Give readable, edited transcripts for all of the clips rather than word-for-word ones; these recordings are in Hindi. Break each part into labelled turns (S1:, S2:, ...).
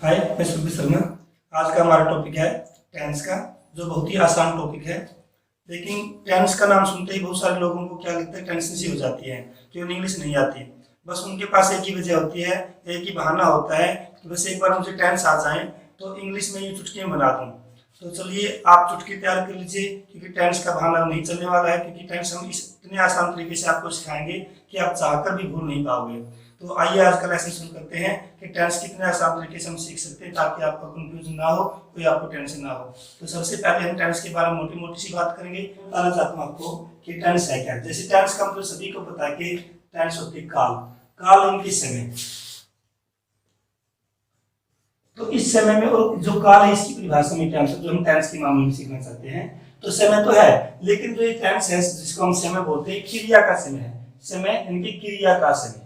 S1: हाय, मैं सुरभि शर्मा। आज का हमारा टॉपिक है टेंस का, जो बहुत ही आसान टॉपिक है। लेकिन टेंस का नाम सुनते ही बहुत सारे लोगों को क्या लगता है, टेंशन सी हो जाती है कि उन्हें इंग्लिश नहीं आती। बस उनके पास एक ही वजह होती है, एक ही बहाना होता है कि बस एक बार मुझे टेंस आ जाए तो इंग्लिश में ये चुटकियाँ बना दूँ। तो चलिए आप चुटकी तैयार कर लीजिए, क्योंकि टेंस का बहाना नहीं चलने वाला है। क्योंकि टेंस हम इतने आसान तरीके से आपको सिखाएंगे कि आप चाहकर भी भूल नहीं पाओगे। तो आइए आज का लेसन शुरू करते हैं कि टेंस कितने आसान तरीके से हम सीख सकते हैं, ताकि आपका कंफ्यूजन ना हो, कोई आपको टेंशन ना हो। तो सबसे पहले हम टेंस के बारे में मोटी मोटी सी बात करेंगे। बताना चाहता हूँ आपको कि टेंस है क्या। जैसे टेंस का मतलब सभी को पता है कि टेंस होती है काल। काल यानी कि समय। तो इस समय में और जो काल है, इसकी परिभाषा में टेंस जो हम टेंस के मामले में सीखना चाहते हैं। तो समय तो है, लेकिन जो ये टेंस है जिसको हम समय बोलते हैं, क्रिया का समय है। समय यानी क्रिया का समय,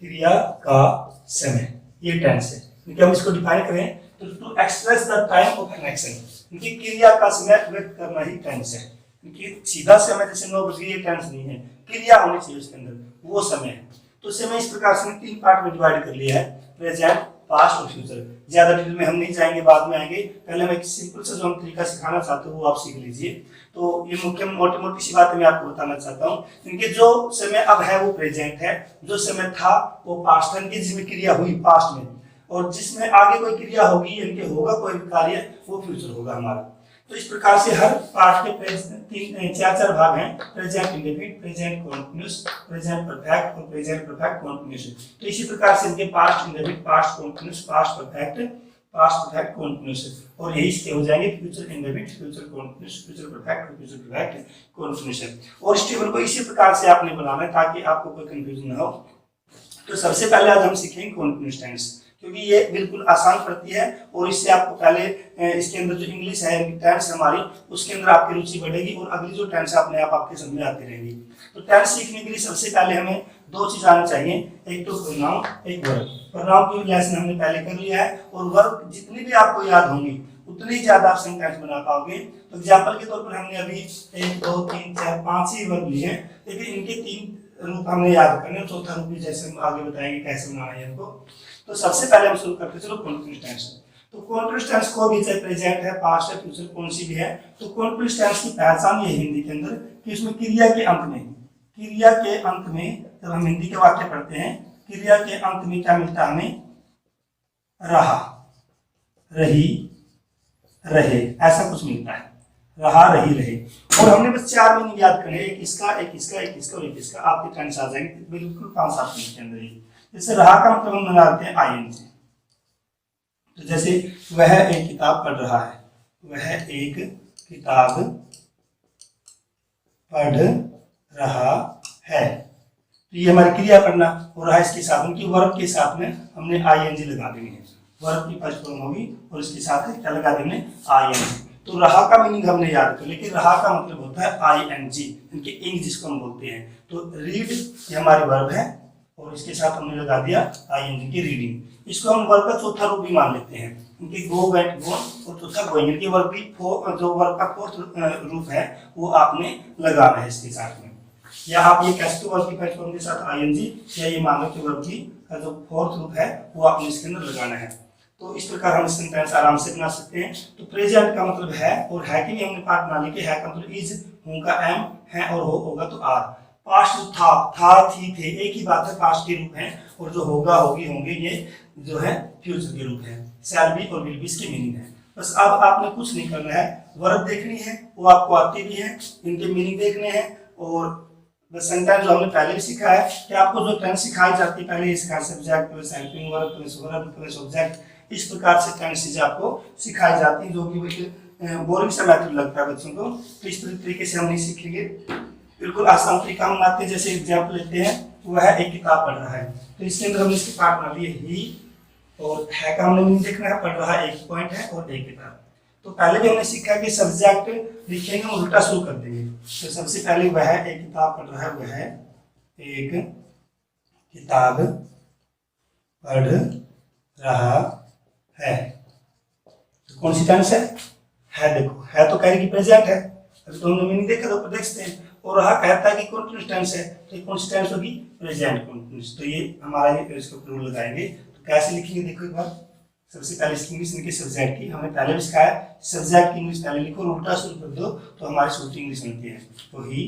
S1: क्रिया का समय, ये टेंस है। क्योंकि हम इसको डिफाइन करें तो to express the time of an action, क्योंकि क्रिया का समय व्यक्त करना ही टेंस है। क्योंकि सीधा समय जैसे 9 बजे, ये टेंस नहीं है, क्रिया होनी चाहिए उसके अंदर, वो समय है। तो समय इस प्रकार से 3 पार्ट में डिवाइड कर लिया है, प्रेजेंट, पास्ट और फ्यूचर। ज्यादा डिटेल में हम नहीं जाएंगे, बाद में आएंगे। पहले मैं एक सिंपल सा जो हम तरीका सिखाना चाहते हूँ वो आप सीख लीजिए। तो ये मुख्य मोटी मोटी सी बातें मैं आपको बताना चाहता हूँ। क्योंकि जो समय अब है वो प्रेजेंट है, जो समय था वो पास्ट है, जिसमें क्रिया हुई पास्ट में, और जिसमें आगे कोई क्रिया होगी यानी होगा कोई भी कार्य, वो फ्यूचर होगा हमारा। तो इस प्रकार से हर पार्ट के 4 भाग हैं, present indefinite, present continuous, present perfect और प्रेजेंट परफेक्ट कंटीन्यूअस। तो इसी प्रकार से इनके past indefinite, past continuous, past perfect, past perfect continuous, और यही इसके हो जाएंगे future indefinite, future continuous, future perfect और फ्यूचर परफेक्ट कंटीन्यूअस। और इस टेबल को इसी प्रकार से आपने बनाना है ताकि आपको कोई कंफ्यूजन ना हो। तो सबसे पहले आज हम सीखेंगे कंटीन्यूअस टेंस, क्योंकि ये बिल्कुल आसान पड़ती है, और इससे आपको पहले इसके अंदर जो इंग्लिश है टेंस हमारी, उसके अंदर आपकी रुचि बढ़ेगी और अगली जो टेंस अपने आप आपके समझ में आती रहेगी। तो टेंस सीखने के लिए सबसे पहले हमें 2 चीज आनी चाहिए, एक तो प्रोनाउन, एक वर्ब। प्रोनाउन की लेसन हमने पहले कर लिया है, और वर्ब जितनी भी आपको याद होंगी उतनी ज्यादा आप सेंटेंस बना पाओगे। तो एग्जाम्पल के तौर पर हमने अभी 1 2 3 4 5 ही वर्ब लिए हैं, लेकिन इनके 3 रूप हमने याद करने, चौथा रूप भी जैसे हम आगे बताएंगे कैसे बनाना है इनको। तो सबसे पहले हम शुरू करते चलो कंटीन्यूअस टेंस। तो कंटीन्यूअस टेंस को भी चाहे प्रेजेंट है, पास्ट है, फ्यूचर कौन सी भी है, तो कंटीन्यूअस टेंस की पहचान ये हिंदी के अंदर कि इसमें क्रिया के अंत में, क्रिया के अंत में जब हम हिंदी के वाक्य पढ़ते हैं, क्रिया के अंत में क्या मिलता है हमें, रहा, रही, रहे, ऐसा कुछ मिलता है, रहा, रही, रहे। और हमने बस 4 मीनिंग याद करने, एक इसका, एक इसका, एक इसका और एक इसका, आपके टेंस आ जाएंगे बिल्कुल 5-7 मिनट के अंदर ही। जैसे रहा का मतलब हम बनाते हैं आईएनजी। तो जैसे वह एक किताब पढ़ रहा है, वह एक किताब पढ़ रहा है, तो ये हमारी क्रिया पढ़ना, और रहा इसके साथ उनकी वर्ब के साथ में हमने आईएनजी लगा देनी है। वर्ब की फर्स्ट फॉर्म होगी और इसके साथ क्या लगा देंगे, आईएनजी। तो रहा का मीनिंग हमने याद कर, लेकिन रहा का मतलब होता है आईएनजी, इनके इंग जिसको हम बोलते हैं। तो रीड ये हमारी वर्ब है, और इसके साथ हमने लगा दिया आईएनजी की रीडिंग। इसको हम वर्ब का चौथा रूप भी मान लेते हैं, क्योंकि गो, वेंट, गो और चौथा गोइंग की वर्ब की जो वर्ब का 4th रूप है वो आपने लगाना है इसके साथ में। या आप ये कह सकते हो वर्ब की फर्स्ट फॉर्म के साथ आईएनजी, या ये मान लो कि वर्ब की जो 4th रूप है वो आपने इसके अंदर लगाना है। तो इस प्रकार हम सेंटेंस आराम से बना सकते हैं। तो प्रेजेंट का मतलब है, और है कि नहीं हमने पार्ट बना ली कि है का मतलब इज, हूं का एम, है और हो होगा तो आर। पास्ट था, थी, थे, एक ही बात है, पास्ट के रूप हैं, और जो होगा, होगी, होंगे, ये जो है फ्यूचर के रूप है। शैल बी और विल बी इसकी मीनिंग है। बस अब आपने कुछ नहीं करना है, वर्ब देखनी है, वो आपको आती भी है, इनके मीनिंग देखने हैं, और बस सेंटेंस जो हमने पहले भी सीखा है कि आपको जो टेंस सिखाई जाती है पहले ये सिखाया, subject plus helping verb plus verb plus object, इस प्रकार से टेंस चीजें आपको सिखाई जाती है, जो कि बोरिंग सा मेथड लगता है बच्चों को। तो इस तरीके से हम नहीं सीखेंगे, बिल्कुल आसान तरीका हम आते हैं। जैसे एग्जाम्पल लेते हैं, वह एक किताब पढ़ रहा है, तो इसके अंदर हमने इसके पार्ट बना लिए, ही और है का हमने नहीं देखना है, पढ़ रहा है एक पॉइंट है और एक किताब। तो पहले भी हमने सीखा कि सब्जेक्ट लिखेंगे हम उल्टा शुरू कर देंगे। तो सबसे पहले वह एक किताब पढ़ रहा है, वह एक किताब पढ़ रहा है। तो कौन सी टेंस है, देखो है तो कह रही कि प्रेजेंट है, अभी तो हमने मीनिंग देखा, तो ऊपर देखते हैं। और रहा कहता है कि कंटीन्यूअस टेंस है, तो कौन सी टेंस होगी, प्रेजेंट कंटीन्यूअस। तो ये हमारा इसके ऊपर रूल लगाएंगे। तो कैसे लिखेंगे देखो एक बार, सबसे पहले इसकी इंग्लिश इनके सब्जेक्ट की हमने पहले भी सिखाया, सब्जेक्ट की इंग्लिश पहले लिखो और उल्टा शुरू कर दो तो हमारी सूत्री इंग्लिश बनती है। तो ही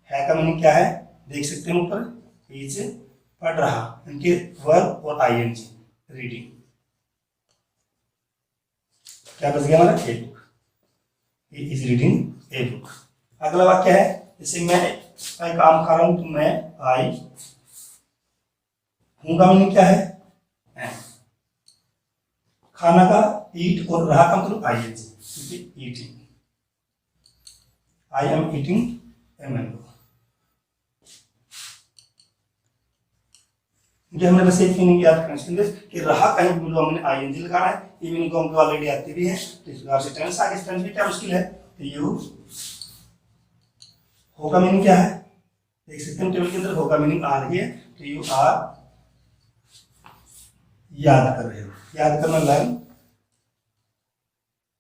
S1: है का मीनिंग क्या है, देख सकते हैं ऊपर, इज पढ़ रहा, इनके वर्ब और आईएनजी, रीडिंग। क्या बच गया हमारा, a book, he is reading a book. अगला वाक्य है, जैसे मैं काम खा रहा हूं तो मैं आई हूं का मीनिंग क्या है, खाना का ईट और रहा का मतलब ING, eating, I am eating a mango. ये हमने बस एक मीनिंग याद करना चाहिए कि रहा कहीं भी हमने आईएनजी लगाना है, ये मीनिंग को हमको ऑलरेडी आती भी है, तो इस प्रकार से टेंस आगे, टेंस भी क्या मुश्किल है। तो यू हो का मीनिंग क्या है, देख सकते हैं टेबल के अंदर हो का मीनिंग आ रही है, तो यू आर याद कर रहे हो, याद करना लर्न,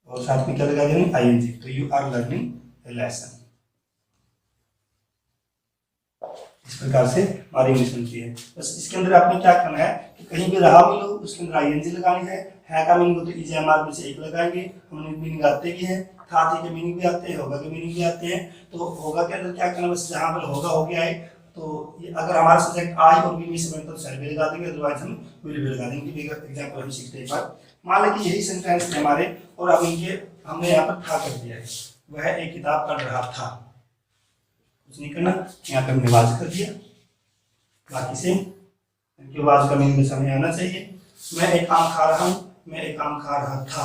S1: और साथ में क्या लगा देंगे आईएनजी, तो you are learning a lesson. इस प्रकार से हमारी इंग्लिश बनती है। बस इसके अंदर आपने क्या करना है कि कहीं भी रहा मिलो उसके अंदर आईएनजी लगानी है का मीनिंग हो तो इज एम आर में से एक लगाएंगे, हमने मीनिंग आते भी हैं, था थी के मीनिंग भी आते हैं, होगा के मीनिंग भी आते हैं। तो होगा के अंदर क्या करना, बस जहाँ पर होगा हो गया है, तो ये अगर हमारा सब्जेक्ट आई और बी में से बनता तो शैल भी लगा देंगे, अदरवाइज हम विल भी लगा देंगे। एग्जाम्पल हम सीखते हैं एक बार, मान लें कि यही सेंटेंस थे हमारे और अब इनके हमने यहाँ पर था कर दिया है, वह एक किताब पढ़ रहा था, कुछ नहीं करना, यहाँ पर हमने वाज कर दिया, बाकी से इनके वाज का मीनिंग समझ आना चाहिए। मैं एक आम खा रहा हूँ, मैं एक आम खा रहा था,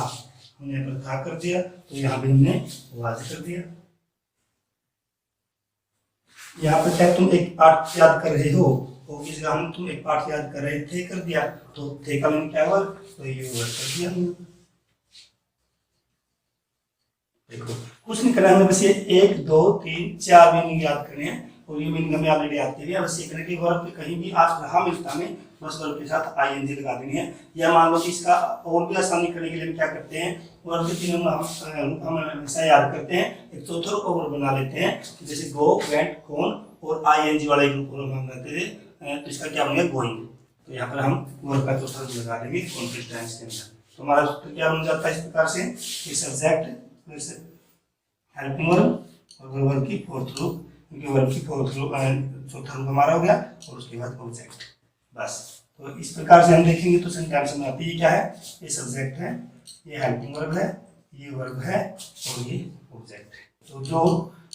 S1: हमने यहाँ पर था कर दिया, तो यहाँ भी हमने वाज कर दिया। यहाँ पर क्या तुम एक पाठ याद कर रहे हो की जगह हम तुम एक पाठ याद कर रहे थे कर दिया, तो थे का मीनिंग क्या हुआ, तो ये वर्ड कर दिया हमने। देखो कुछ नहीं करना, हमें बस ये 1 2 3 4 मीनिंग याद करने हैं और ये मीनिंग हमें ऑलरेडी आती है। बस सीखने के वर्ब पे कहीं भी आज रहा मिलता हमें, बस वर्ब के साथ आईएनजी लगा देनी है। या मान लो कि इसका और भी आसानी करने के लिए हम क्या करते हैं, वर्ब के तीनों रूप हम हमेशा याद करते हैं, एक चौथा रूप और बना लेते हैं, जैसे गो, वेंट, गॉन और आईएनजी वाला एक रूप हम बनाते थे, तो इसका क्या बनेगा, गोइंग। तो यहाँ पर हम वर्ब का चौथा रूप लगा देंगे कॉन्फ्लिक्ट टेंस के अंदर, तो हमारा सूत्र क्या बन जाता है इस प्रकार से, सब्जेक्ट हेल्पिंग वर्ब और वर्ब की फोर्थ रूप, क्योंकि वर्ब की फोर्थ रूप चौथा रूप हमारा हो गया और उसके बाद ऑब्जेक्ट। बस तो इस प्रकार से हम देखेंगे तो सेंटेंस में आती है, क्या है, ये सब्जेक्ट है, ये हेल्पिंग वर्ब है, ये वर्ब है और ये ऑब्जेक्ट है। तो जो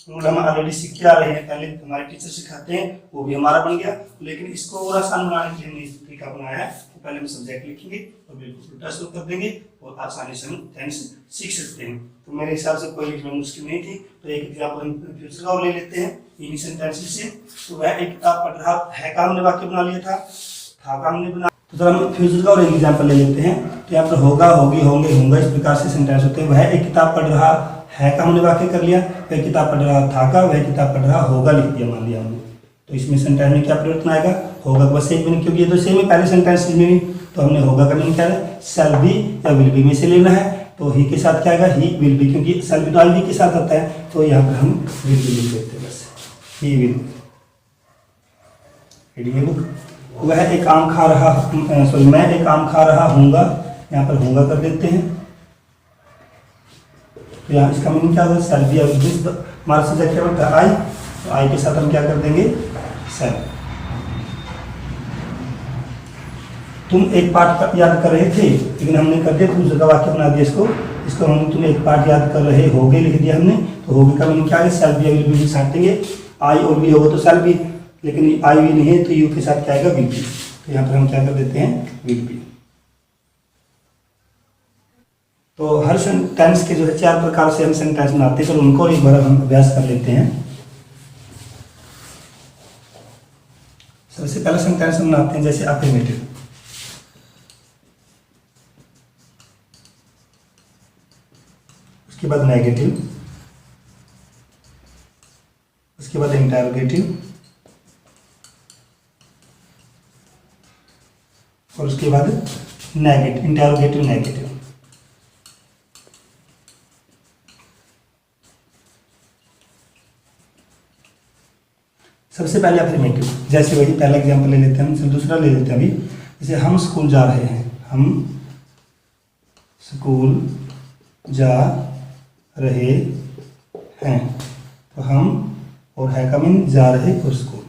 S1: रूल हम ऑलरेडी सीखते आ रहे हैं, पहले हमारे टीचर सिखाते हैं, वो भी हमारा बन गया, लेकिन इसको और आसान बनाने के लिए हमने इस तरीका बनाया है। तो पहले हम सब्जेक्ट लिखेंगे और बिल्कुल उल्टा शुरू कर देंगे और आसानी से हम टेंस सीख सकते हैं। तो मेरे हिसाब से कोई लिखना मुश्किल नहीं थी। तो एक एग्जाम्पल हम फ्यूचर का और ले लेते हैं इन्हीं सेंटेंसेस से। तो वह एक किताब पढ़ रहा है का हमने वाक्य बना लिया था का हमने बना, तो जरा हम फ्यूचर का और एक एग्जाम्पल ले लेते हैं। तो यहाँ पर होगा, होगी, होंगे, होंगे, इस प्रकार से सेंटेंस होते हैं। वह एक किताब पढ़ रहा है का हमने वाक्य कर लिया, वह किताब पढ़ रहा था का, वह किताब पढ़ रहा होगा लिख दिया, मान लिया हमने। तो इसमें सेंटेंस में क्या परिवर्तन आएगा, होगा बस एक मीनिंग, क्योंकि ये तो सेम है पहले सेंटेंस में, तो हमने होगा का मीनिंग क्या है, शैल बी या विल बी में से लेना है। तो ही के साथ क्या आएगा, ही विल बी, क्योंकि शैल बी तो आई बी के साथ आता है, तो यहाँ पर हम विल बी लिख देते हैं, बस ही विल रीडिंग बुक। वह एक आम खा रहा, सॉरी मैं एक आम खा रहा हूँगा, यहाँ पर होगा कर देते हैं। तो यहाँ इसका मीनिंग क्या होगा, शैल बी या विल बी, हमारा सब्जेक्ट क्या होता है आई, तो आई के साथ हम क्या कर देंगे, शैल। तुम एक पाठ याद कर रहे थे, लेकिन हमने कर दिया दूसरे का वाक्य बना दिया इसको हमने तुम एक पाठ याद कर रहे होगे लिख दिया हमने। तो होगे का मीनिंग क्या है, शैल बी या विल बी छाटेंगे, आई और बी होगा तो शैल बी, लेकिन आई भी नहीं है तो यू के साथ क्या आएगा, विल बी। तो यहाँ पर हम क्या कर देते हैं, विल बी। तो हर सेंटेंस के जो है 4 प्रकार से हम सेंटेंस बनाते हैं, तो उनको एक बार हम अभ्यास कर लेते हैं। सबसे पहला सेंटेंस हम बनाते हैं जैसे अफर्मेटिव, उसके बाद नेगेटिव, उसके बाद इंटरोगेटिव और उसके बाद नेगेटिव, इंटरोगेटिव नेगेटिव। सबसे पहले अफर्मेटिव, जैसे वही पहला एग्जांपल ले लेते हैं हम, दूसरा ले लेते हैं अभी। जैसे हम स्कूल जा रहे हैं, हम स्कूल जा रहे हैं। तो हम और है का मीन जा रहे और स्कूल।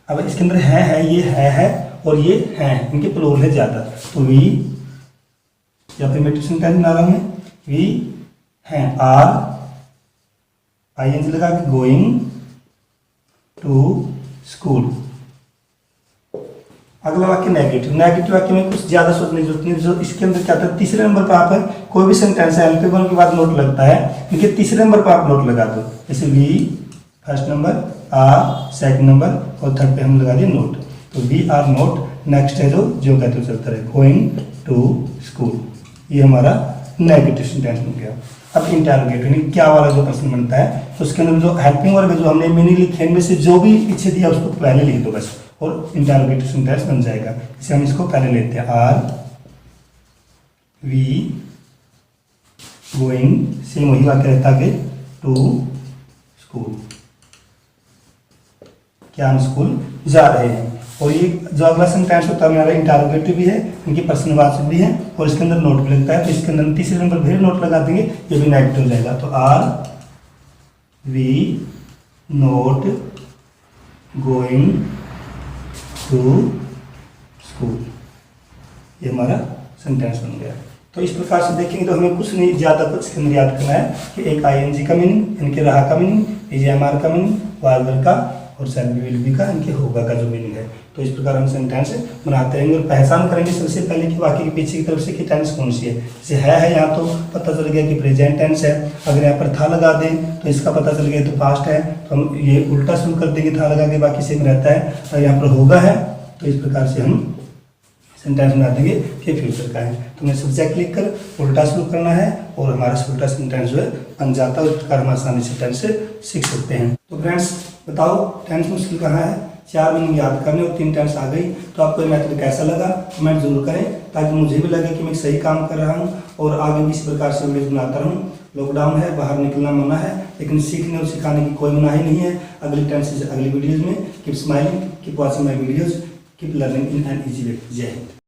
S1: अब इसके अंदर है ये है और ये हैं, इनके प्लूरल है ज़्यादा। तो वी या फिर मैं ट्यूशन टेंस बना रहा हूँ, वी हैं, आर आईएनजी लगा के गोइंग टू स्कूल। अगला वाक्य नेगेटिव। नेगेटिव वाक्य में कुछ ज़्यादा सोचने की जरूरत नहीं। जो इसके अंदर क्या होता है, तीसरे नंबर पर आप कोई भी सेंटेंस है एल्फेबन के बाद नोट लगता है, इनके तीसरे नंबर पर आप नोट लगा दो। जैसे we first number, are second number और थर्ड पे हम लगा दिए नोट। तो वी आर नोट नेक्स्ट है जो कहते हुए चलता रहे, गोइंग टू स्कूल। ये हमारा नेगेटिव सेंटेंस बन गया। अब इंटरोगेटिव यानी क्या वाला जो प्रश्न बनता है, तो उसके अंदर जो हेल्पिंग वर्ब जो हमने मीनिंग लिखे इनमें से जो भी पीछे दिया उसको पहले लिख दो बस, और इंटरोगेटिव सेंटेंस बन जाएगा। इसे हम इसको पहले लेते हैं, आर वी गोइंग, सेम वही वाक्य रहता है टू स्कूल, क्या हम स्कूल जा रहे हैं। और ये जो अगला सेंटेंस होता है हमारा इंटरोगेटिव भी है, इनकी प्रश्नवाचक भी है और इसके अंदर नोट भी लगता है। तो इसके अंदर तीसरे नंबर फिर नोट लगा देंगे, ये भी नेगेटिव हो जाएगा। तो are we not going to school, ये हमारा सेंटेंस बन गया। तो इस प्रकार से देखेंगे तो हमें कुछ नहीं ज़्यादा कुछ इसके अंदर याद करना है कि एक आईएनजी का मीनिंग, इनके रहा का मीनिंग, एजीएमआर का मीनिंग, वाल्वर का और सेल्फ विल बी का, इनके होगा का जो मीनिंग है। तो इस प्रकार हम सेंटेंस बनाते रहेंगे और पहचान करेंगे सबसे पहले कि वाक्य के पीछे की तरफ से कि टेंस कौन सी है। जैसे है यहाँ तो पता चल गया कि प्रेजेंट टेंस है। अगर यहाँ पर था लगा दें तो इसका पता चल गया तो पास्ट है, तो हम ये उल्टा शुरू कर देंगे, था लगा के बाकी सेम रहता है। और यहाँ पर होगा है, तो इस प्रकार से हम सेंटेंस बना देंगे कि फ्यूचर का है। तो हमें सब्जेक्ट लिख कर उल्टा शुरू करना है और हमारा उल्टा सेंटेंस जो है बन जाता है। उस प्रकार हम आसानी से टेंस से सीख सकते हैं। तो फ्रेंड्स बताओ टेंस मुश्किल कहाँ है, 4 मीनिंग याद करने और 3 टेंस आ गई। तो आपको ये मेथड कैसा लगा कमेंट जरूर करें, ताकि मुझे भी लगे कि मैं सही काम कर रहा हूँ और आगे भी इस प्रकार से वीडियो बनाता रहूँ। लॉकडाउन है, बाहर निकलना मना है, लेकिन सीखने और सिखाने की कोई मनाही नहीं है। अगली टेंस से अगली वीडियोज़ में keep smiling, keep watching my videos, keep learning in an easy way. जय हिंद।